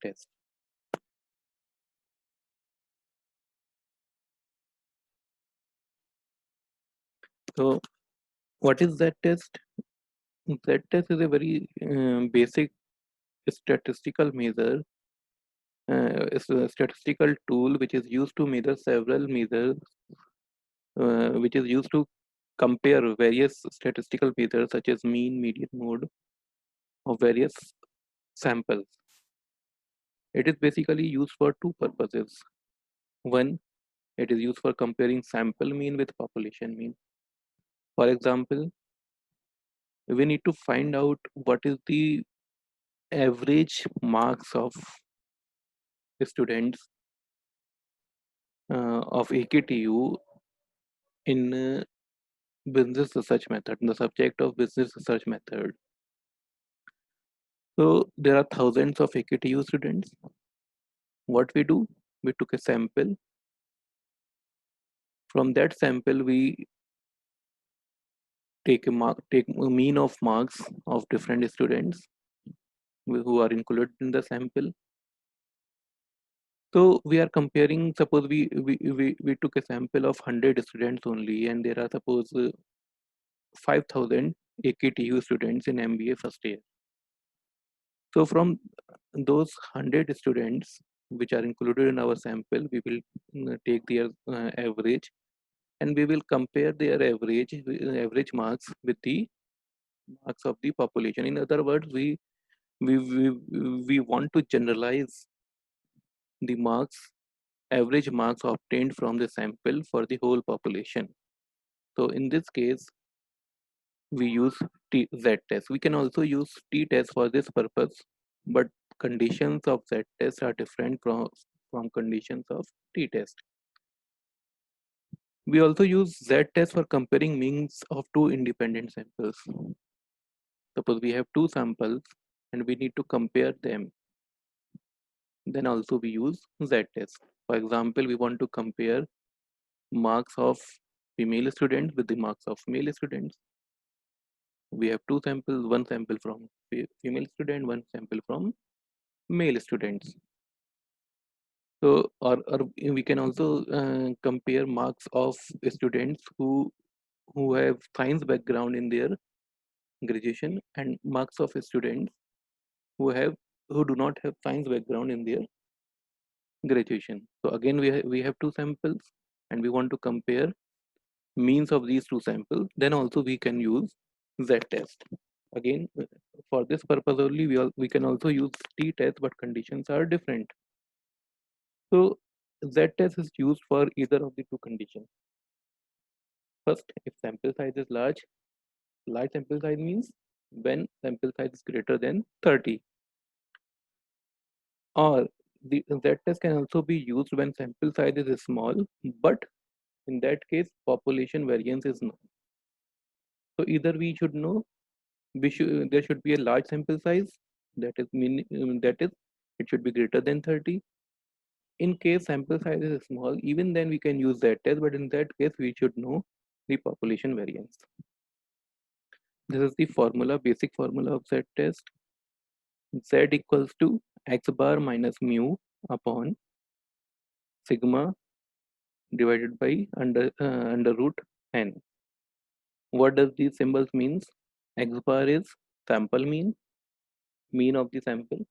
test. So what is Z test? Z test is a very basic statistical measure. It's a statistical tool which is used to measure several measures, which is used to compare various statistical measures such as mean, median, mode of various samples. It is basically used for two purposes. One, it is used for comparing sample mean with population mean. For example, we need to find out what is the average marks of students of AKTU in business research method, in the subject of business research method. So there are thousands of AKTU students. What we do, we took a sample. From that sample, we take a mean of marks of different students who are included in the sample. So we are comparing, suppose we took a sample of 100 students only, and there are suppose 5,000 AKTU students in MBA first year. So from those 100 students which are included in our sample, we will take their average, and we will compare their average marks with the marks of the population. In other words, we we, we want to generalize the marks, average marks obtained from the sample for the whole population. So in this case, we use Z test. We can also use T test for this purpose, but conditions of Z test are different from conditions of T test. We also use Z test for comparing means of two independent samples. Suppose we have two samples and we need to compare them. Then also we use Z test. For example, we want to compare marks of female students with the marks of male students. We have two samples, one sample from female student, one sample from male students. So, or we can also compare marks of students who have science background in their graduation and marks of students who do not have science background in their graduation. So again, we have two samples, and we want to compare means of these two samples. Then also we can use Z test. Again, for this purpose only, we can also use T test, but conditions are different. So Z test is used for either of the two conditions. First, if sample size is large sample size means when sample size is greater than 30. Or the Z test can also be used when sample size is small, but in that case, population variance is known. So either we should know there should be a large sample size, that is it should be greater than 30. In case sample size is small, even then we can use that test, but in that case we should know the population variance. This is the formula, basic formula of Z test. Z equals to x bar minus mu upon sigma divided by under root n. What does these symbols means? X bar is sample mean of the sample.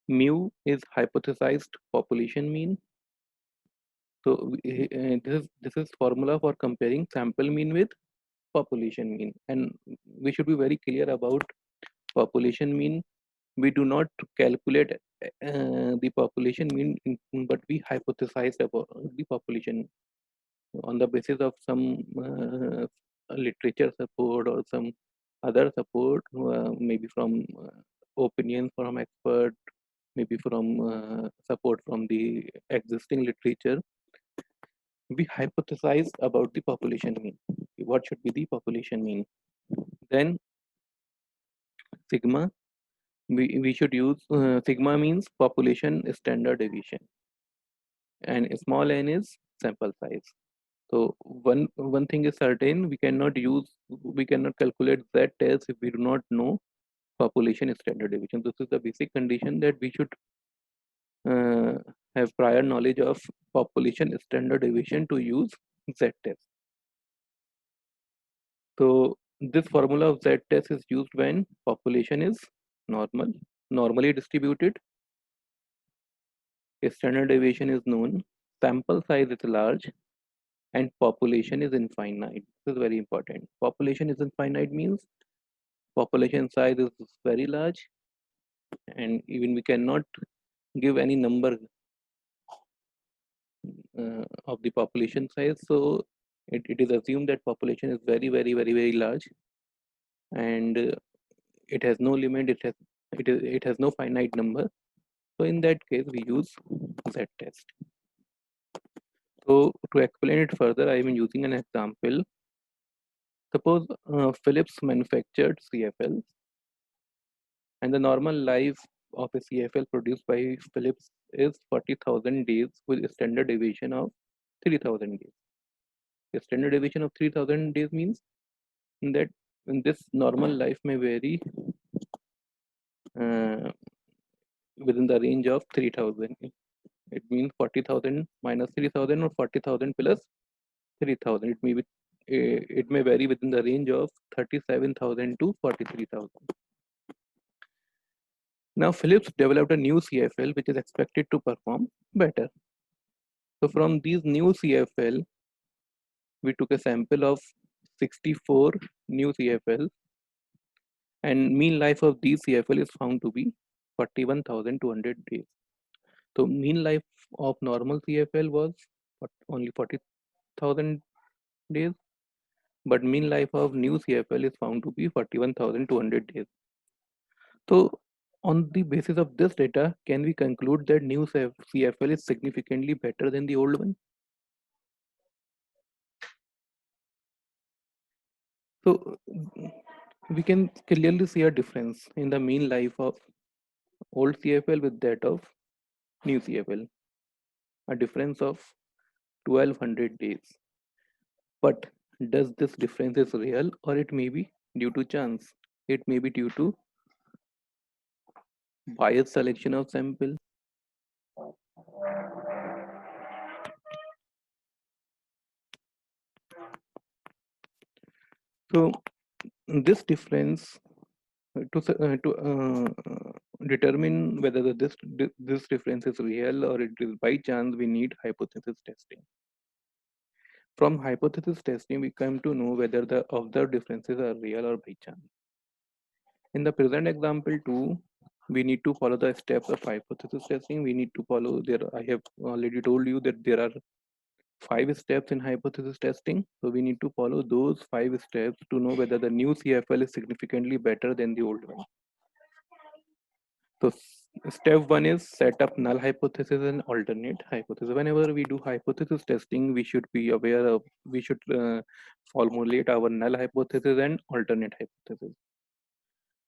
Mu is hypothesized population mean. So this is formula for comparing sample mean with population mean, and we should be very clear about population mean. We do not calculate the population mean, but we hypothesize about the population on the basis of some literature support or some other support, maybe from opinions from expert, maybe from support from the existing literature. We hypothesize about the population mean. What should be the population mean? Then sigma, we should use sigma means population standard deviation, and small n is sample size. So one thing is certain, we cannot calculate that test if we do not know population standard deviation. This is the basic condition that we should uh, have prior knowledge of population standard deviation to use z-test. So this formula of z-test is used when population is normally distributed, a standard deviation is known, sample size is large, and population is infinite. This is very important. Population is infinite means population size is very large, and even we cannot give any number of the population size. So it is assumed that population is very large, and it has no limit. It has no finite number. So in that case, we use z-test. So to explain it further, I am using an example. Suppose Philips manufactured CFLs, and the normal life of a CFL produced by Philips is 40,000 days with a standard deviation of 3,000 days. A standard deviation of 3,000 days means that this normal life may vary uh, within the range of 3,000. It means 40,000 minus 3,000 or 40,000 plus 3,000. It may vary within the range of 37,000 to 43,000. Now Philips developed a new CFL which is expected to perform better. So from these new CFL, we took a sample of 64 new CFL, and mean life of these CFL is found to be 41,200 days. So mean life of normal CFL was only 40,000 days, but mean life of new CFL is found to be 41,200 days. So on the basis of this data, can we conclude that new CFL is significantly better than the old one? So we can clearly see a difference in the mean life of old CFL with that of new CFL, a difference of 1200 days. But does this difference is real, or it may be due to chance? It may be due to biased selection of sample. So this difference to determine whether this difference is real or it is by chance, we need hypothesis testing. From hypothesis testing, we come to know whether the observed differences are real or by chance. In the present example too, we need to follow the steps of hypothesis testing. We need to follow there. I have already told you that there are 5 steps in hypothesis testing. So we need to follow those 5 steps to know whether the new CFL is significantly better than the old one. So step 1 is set up null hypothesis and alternate hypothesis. Whenever we do hypothesis testing, we should be aware of, we should formulate our null hypothesis and alternate hypothesis.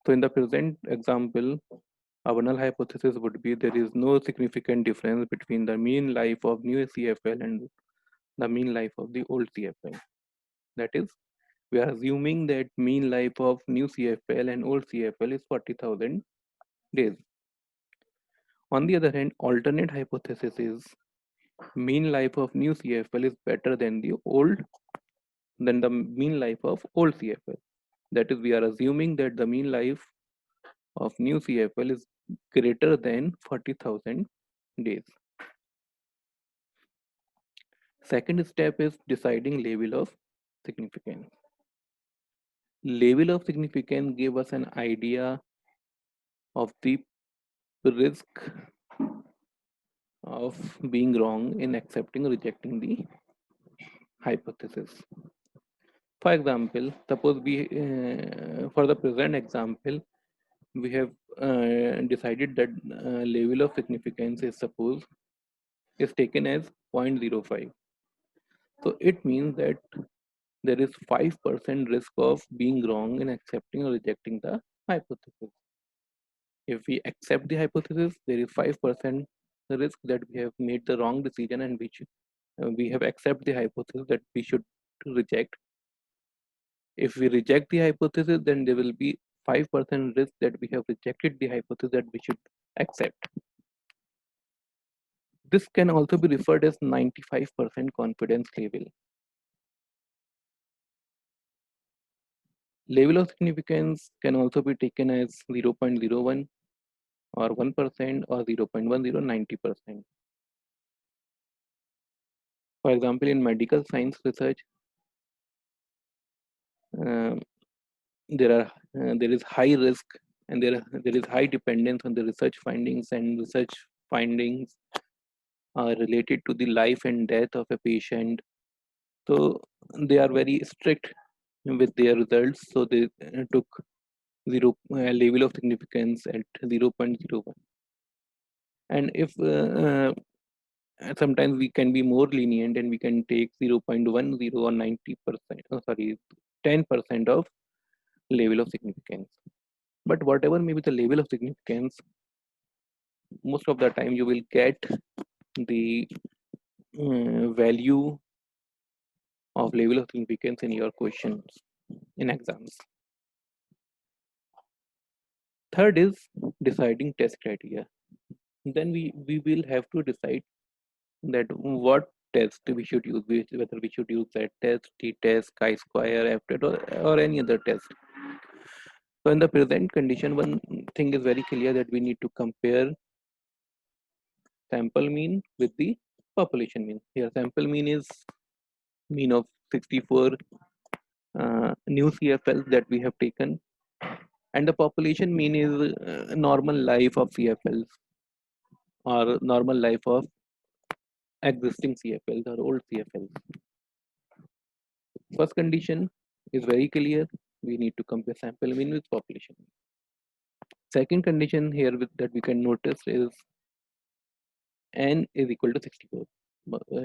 So in the present example, our null hypothesis would be there is no significant difference between the mean life of new CFL and the mean life of the old CFL. That is, we are assuming that mean life of new CFL and old CFL is 40,000 days. On the other hand, alternate hypothesis is mean life of new CFL is better than the mean life of old CFL. That is, we are assuming that the mean life of new CFL is greater than 40,000 days. Second step is deciding level of significance. Level of significance gave us an idea of the risk of being wrong in accepting or rejecting the hypothesis. For example, suppose for the present example, we have decided that level of significance is taken as 0.05. So it means that there is 5% risk of being wrong in accepting or rejecting the hypothesis. If we accept the hypothesis, there is 5% risk that we have made the wrong decision, and we have accepted the hypothesis that we should reject. If we reject the hypothesis, then there will be 5% risk that we have rejected the hypothesis that we should accept. This can also be referred as 95% confidence level. Level of significance can also be taken as 0.01 or 1% or 0.10, 90%. For example, in medical science research, uh, there is high risk and there is high dependence on the research findings, and research findings are related to the life and death of a patient. So they are very strict with their results. So they took zero level of significance at 0.01. And if sometimes we can be more lenient and we can take 0.10 or 90%, sorry, 10% of level of significance. But whatever may be the level of significance, most of the time you will get the value of level of significance in your questions in exams. Third is deciding test criteria. Then we will have to decide that what test we should use, whether we should use that test, t-test, chi-square, f-test, or any other test. So in the present condition, one thing is very clear that we need to compare sample mean with the population mean. Here sample mean is mean of 64 new CFLs that we have taken, and the population mean is normal life of CFLs or normal life of existing CFLs or old CFLs. First condition is very clear. We need to compare sample mean with population. Second condition here that we can notice is n is equal to 64.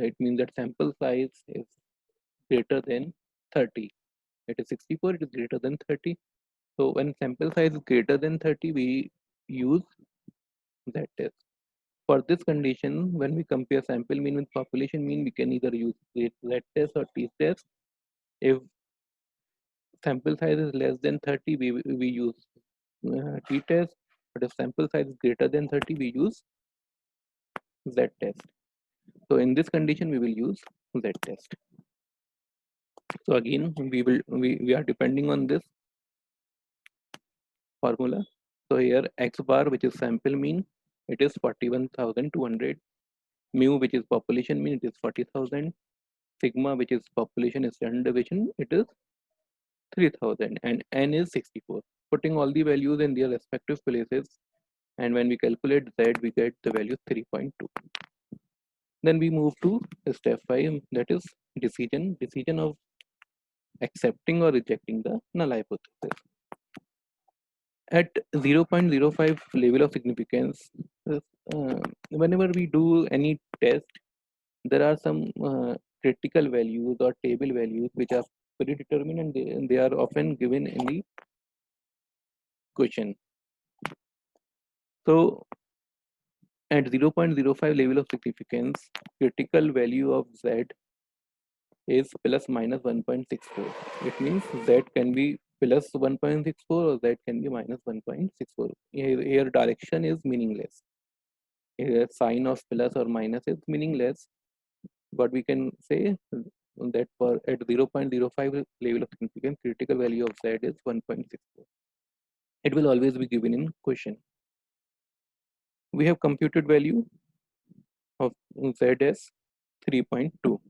It means that sample size is greater than 30. It is 64, it is greater than 30. So when sample size is greater than 30, we use that test. For this condition, when we compare sample mean with population mean, we can either use Z test or T test. If sample size is less than 30, we use T test. But if sample size is greater than 30, we use Z test. So in this condition, we will use Z test. So again, we are depending on this formula. So here x bar, which is sample mean, it is 41,200. Mu, which is population mean, it is 40,000. Sigma, which is population is standard deviation, it is 3,000, and n is 64. Putting all the values in their respective places, and when we calculate z, we get the value 3.2. Then we move to step 5, that is decision of accepting or rejecting the null hypothesis. At 0.05 level of significance, whenever we do any test, there are some critical values or table values which are predetermined, and they are often given in the question. So at 0.05 level of significance, critical value of z is plus minus 1.64. It means z can be plus 1.64 or z can be minus 1.64. Here direction is meaningless. Here sign of plus or minus is meaningless, but we can say that for at 0.05 level of significance, critical value of z is 1.64. It will always be given in question. We have computed value of z as 3.2.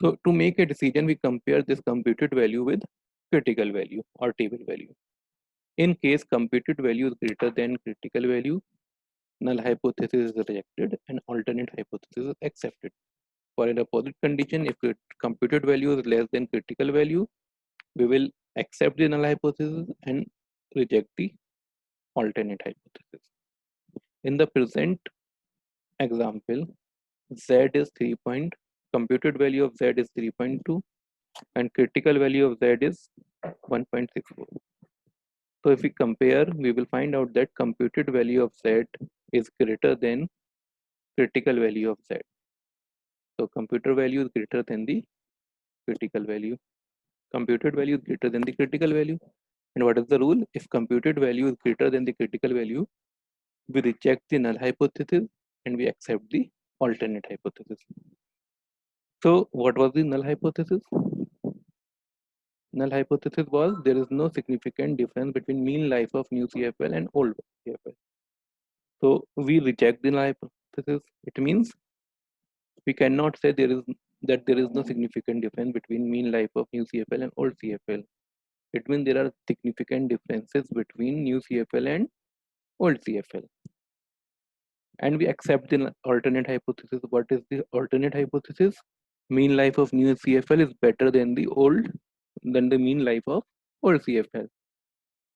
So to make a decision, we compare this computed value with critical value or table value. In case computed value is greater than critical value, null hypothesis is rejected and alternate hypothesis is accepted. For an opposite condition, if computed value is less than critical value, we will accept the null hypothesis and reject the alternate hypothesis. In the present example, z is 3. Computed value of z is 3.2 and critical value of z is 1.64. So if we compare, we will find out that computed value of z is greater than critical value of z. So computed value is greater than the critical value. Computed value is greater than the critical value. And what is the rule? If computed value is greater than the critical value, we reject the null hypothesis and we accept the alternate hypothesis. So what was the null hypothesis? Null hypothesis was there is no significant difference between mean life of new CFL and old CFL. So we reject the null hypothesis. It means we cannot say there is no significant difference between mean life of new CFL and old CFL. It means there are significant differences between new CFL and old CFL. And we accept the alternate hypothesis. What is the alternate hypothesis? Mean life of new CFL is better than the mean life of old CFL.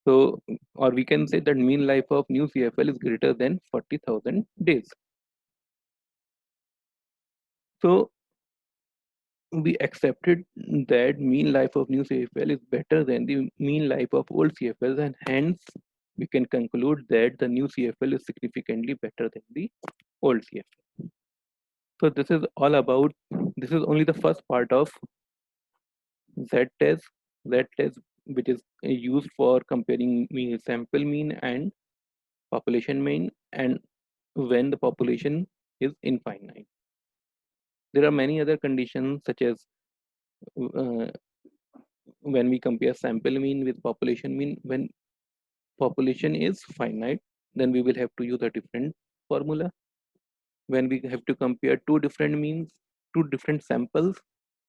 So, or we can say that mean life of new CFL is greater than 40,000 days. So we accepted that mean life of new CFL is better than the mean life of old CFL, and hence we can conclude that the new CFL is significantly better than the old CFL. So this is all about, this is only the first part of Z-test, Z-test which is used for comparing mean, sample mean and population mean, and when the population is infinite. There are many other conditions such as uh, when we compare sample mean with population mean. When population is finite, then we will have to use a different formula. When we have to compare two different means, two different samples,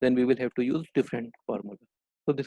then we will have to use different formula.